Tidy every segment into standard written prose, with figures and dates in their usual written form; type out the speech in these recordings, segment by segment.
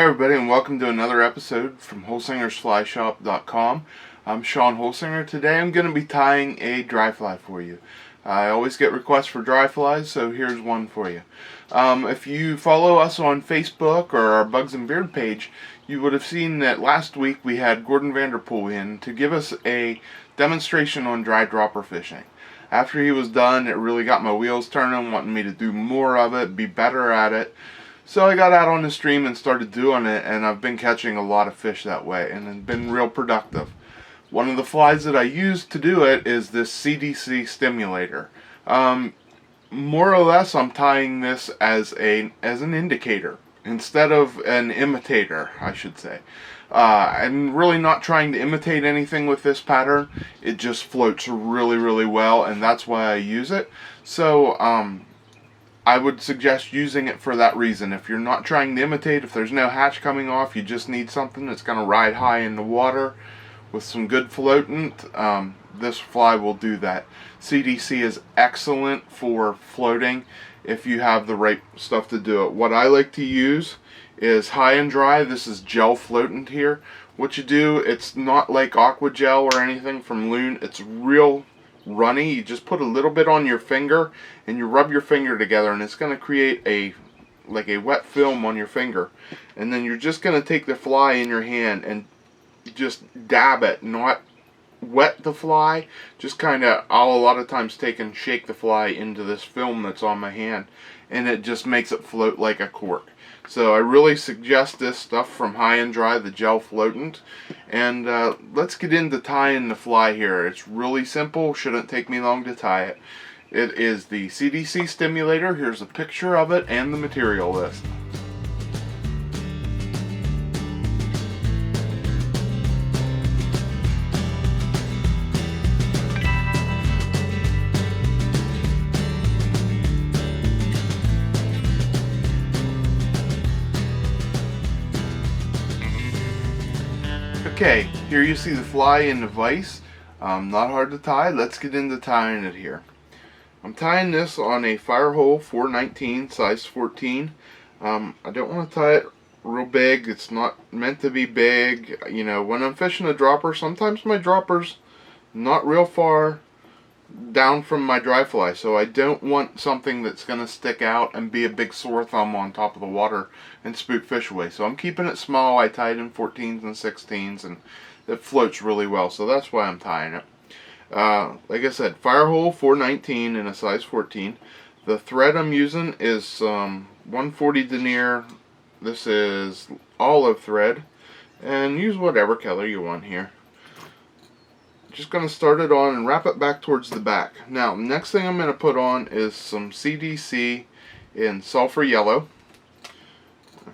everybody, and welcome to another episode from HolsingersFlyShop.com. I'm Sean Holsinger. Today I'm going to be tying a dry fly for you. I always get requests for dry flies, so here's one for you. If you follow us on Facebook or our Bugs and Beard page, you would have seen that last week we had Gordon Vanderpool in to give us a demonstration on dry dropper fishing. After he was done, it really got my wheels turning, wanting me to do more of it, be better at it. So I got out on the stream and started doing it, and I've been catching a lot of fish that way, and it's been real productive. One of the flies that I use to do it is this CDC Stimulator. More or less, I'm tying this as an indicator instead of an imitator, I should say. I'm really not trying to imitate anything with this pattern. It just floats really well, and that's why I use it. So I would suggest using it for that reason. If you're not trying to imitate, if there's no hatch coming off, you just need something that's going to ride high in the water with some good floatant, this fly will do that. CDC is excellent for floating if you have the right stuff to do it. What I like to use is high and dry. This is gel floatant here. What you do, it's not like aqua gel or anything from Loon. It's real runny. You just put a little bit on your finger and you rub your finger together, and it's going to create a wet film on your finger, and then you're just going to take the fly in your hand and just dab it, not wet the fly, just kind of, I'll a lot of times take and shake the fly into this film that's on my hand, and it just makes it float like a cork. So I really suggest this stuff from High and Dry, the gel floatant. And let's get into tying the fly here. It's really simple, shouldn't take me long to tie it. It is the CDC Stimulator. Here's a picture of it and the material list. Okay, here you see the fly in the vise. Not hard to tie. Let's get into tying it here. I'm tying this on a Firehole 419 size 14. I don't want to tie it real big. It's not meant to be big. You know, when I'm fishing a dropper, sometimes my dropper's not real far down from my dry fly, so I don't want something that's going to stick out and be a big sore thumb on top of the water and spook fish away. So I'm keeping it small. I tie it in 14s and 16s, and it floats really well, so that's why I'm tying it. Like I said, Firehole 419 in a size 14. The thread I'm using is 140 Denier. This is olive thread, and use whatever color you want here. Just going to start it on and wrap it back towards the back. Now, next thing I'm going to put on is some CDC in Sulphur Yellow,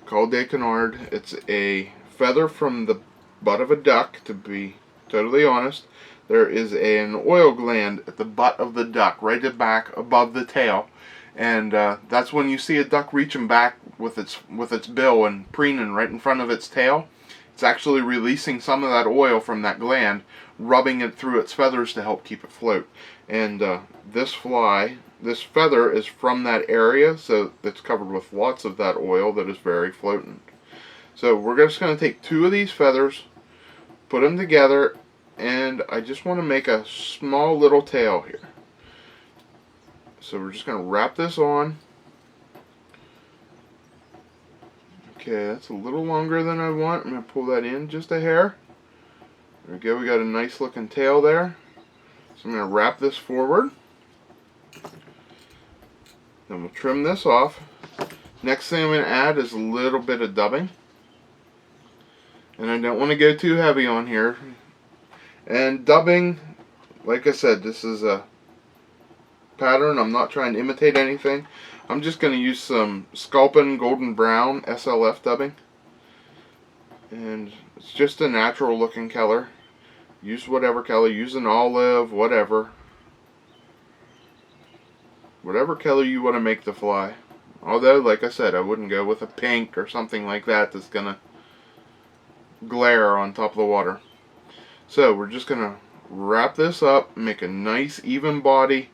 Cul-de-Canard. It's a feather from the butt of a duck, to be totally honest. There is an oil gland at the butt of the duck, right at the back above the tail, and that's when you see a duck reaching back with its bill and preening right in front of its tail. It's actually releasing some of that oil from that gland, rubbing it through its feathers to help keep it float. And this feather is from that area, so it's covered with lots of that oil that is very floatant. So we're just going to take two of these feathers, put them together, and I just want to make a small little tail here. So we're just going to wrap this on. Okay, that's a little longer than I want. I'm going to pull that in just a hair. There we go, we got a nice looking tail there. So I'm going to wrap this forward. Then we'll trim this off. Next thing I'm going to add is a little bit of dubbing. And I don't want to go too heavy on here. And dubbing, like I said, this is a pattern. I'm not trying to imitate anything. I'm just going to use some Sculpin Golden Brown SLF dubbing. And it's just a natural looking color. Use whatever color. Use an olive, whatever. Whatever color you want to make the fly. Although, like I said, I wouldn't go with a pink or something like that that's going to glare on top of the water. So we're just going to wrap this up, make a nice even body,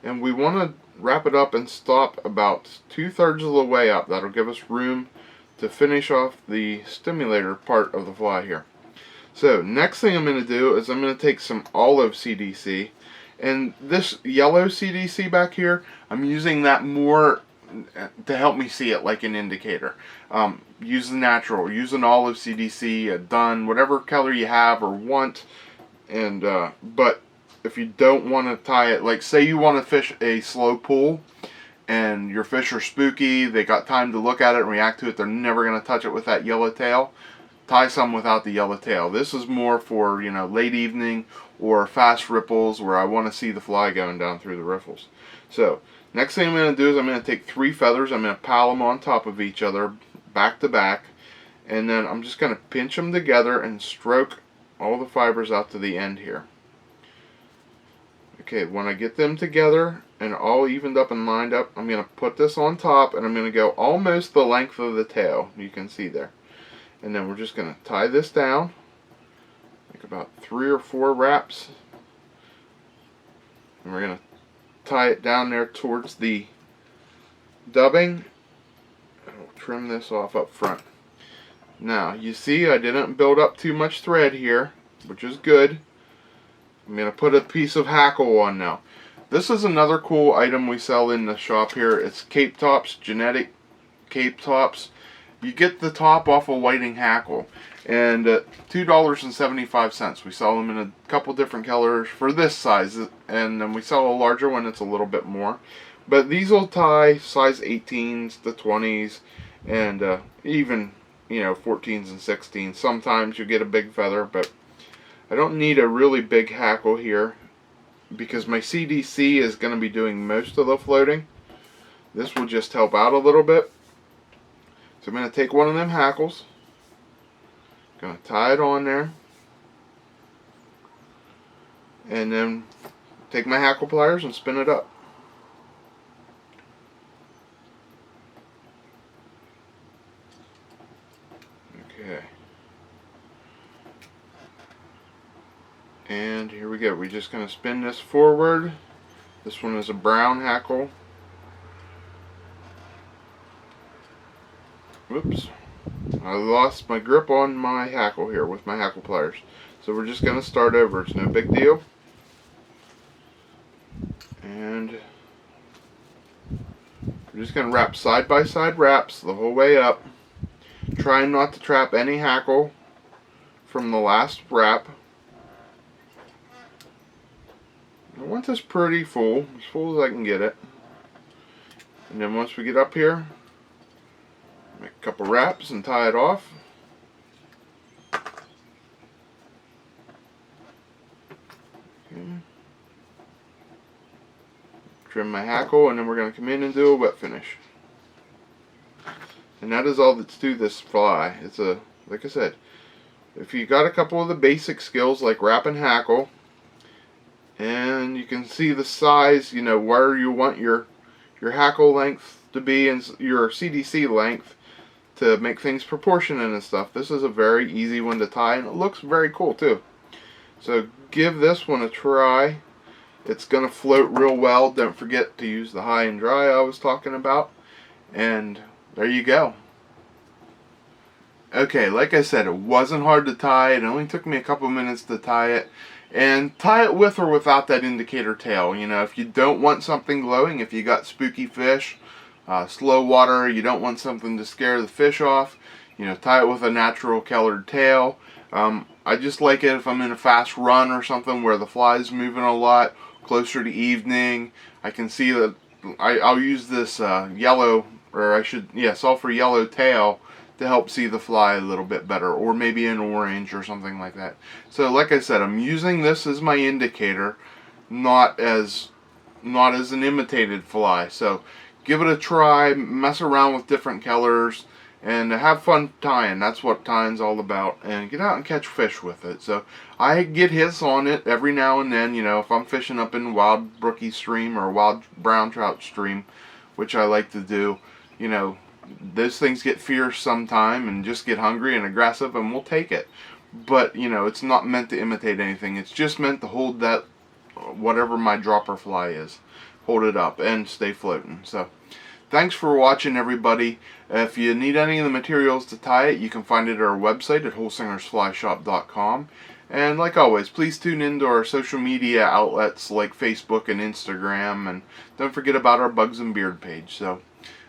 and we want to wrap it up and stop about 2/3 of the way up. That'll give us room to finish off the stimulator part of the fly here. So next thing I'm going to do is I'm going to take some olive CDC, and this yellow CDC back here, I'm using that more to help me see it like an indicator. Use the natural, use an olive CDC, a dun, whatever color you have or want. And but if you don't want to tie it, like say you want to fish a slow pool and your fish are spooky, they got time to look at it and react to it, they're never going to touch it with that yellow tail, tie some without the yellow tail. This is more for, you know, late evening or fast ripples where I want to see the fly going down through the riffles. So next thing I'm going to do is I'm going to take 3 feathers, I'm going to pile them on top of each other back to back, and then I'm just going to pinch them together and stroke all the fibers out to the end here. Okay, when I get them together and all evened up and lined up, I'm going to put this on top and I'm going to go almost the length of the tail. You can see there. And then we're just going to tie this down, like about 3 or 4 wraps. And we're going to tie it down there towards the dubbing. And we'll trim this off up front. Now, you see I didn't build up too much thread here, which is good. I'm going to put a piece of Hackle on now. This is another cool item we sell in the shop here. It's cape tops, genetic cape tops. You get the top off of Whiting Hackle, and $2.75. We sell them in a couple different colors for this size, and then we sell a larger one that's a little bit more. But these will tie size 18s to 20s, and even, you know, 14s and 16s. Sometimes you get a big feather, but I don't need a really big hackle here because my CDC is going to be doing most of the floating. This will just help out a little bit. So I'm going to take one of them hackles, going to tie it on there, and then take my hackle pliers and spin it up. Okay. And here we go. We're just going to spin this forward. This one is a brown hackle. Whoops. I lost my grip on my hackle here with my hackle pliers. So we're just going to start over. It's no big deal. And we're just going to wrap side by side wraps the whole way up. Trying not to trap any hackle from the last wrap. I want this pretty full, as full as I can get it. And then once we get up here, make a couple wraps and tie it off. Okay. Trim my hackle, and then we're going to come in and do a wet finish. And that is all that's to this fly. It's a, like I said, if you got a couple of the basic skills like wrap and hackle, and you can see the size, you know, where you want your hackle length to be and your CDC length to make things proportionate and stuff. This is a very easy one to tie, and it looks very cool too. So give this one a try. It's going to float real well. Don't forget to use the high and dry I was talking about. And there you go. Okay, like I said, it wasn't hard to tie. It only took me a couple minutes to tie it. And tie it with or without that indicator tail. You know, if you don't want something glowing, if you got spooky fish, slow water, you don't want something to scare the fish off, you know, tie it with a natural colored tail. I just like it if I'm in a fast run or something where the fly's moving a lot, closer to evening. I can see that I'll use this yellow, or I should, yeah, sulphur yellow tail to help see the fly a little bit better, or maybe an orange or something like that. So like I said, I'm using this as my indicator, not as an imitated fly. So give it a try, mess around with different colors, and have fun tying. That's what tying's all about, and get out and catch fish with it. So I get hits on it every now and then, you know, if I'm fishing up in wild brookie stream or wild brown trout stream, which I like to do, you know, those things get fierce sometime and just get hungry and aggressive, and we'll take it. But, you know, it's not meant to imitate anything. It's just meant to hold that, whatever my dropper fly is, hold it up and stay floating. So Thanks for watching, everybody. If you need any of the materials to tie it, you can find it at our website at holsingersflyshop.com. And like always, please tune into our social media outlets like Facebook and Instagram, and don't forget about our Bugs and Beard page. So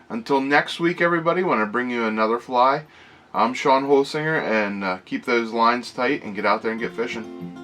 until next week, everybody, when I bring you another fly, I'm Sean Holsinger, and keep those lines tight and get out there and get fishing.